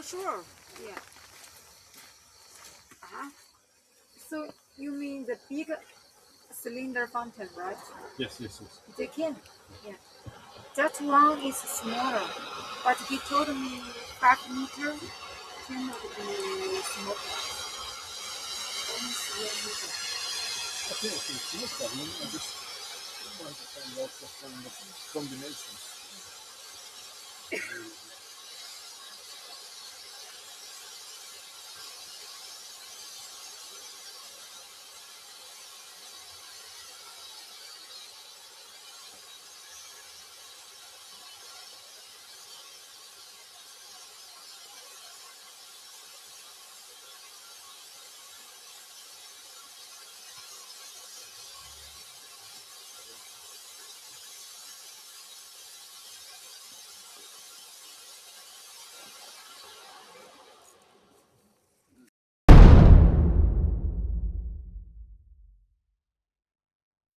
sure. Yeah. So you mean the big cylinder fountain, right? Yes, yes, yes. They can. Yeah. That one is smaller, but he told me 5 meter cannot be smaller. Only 3 meter. Okay, okay, no problem. I just want to find out what kind of combinations.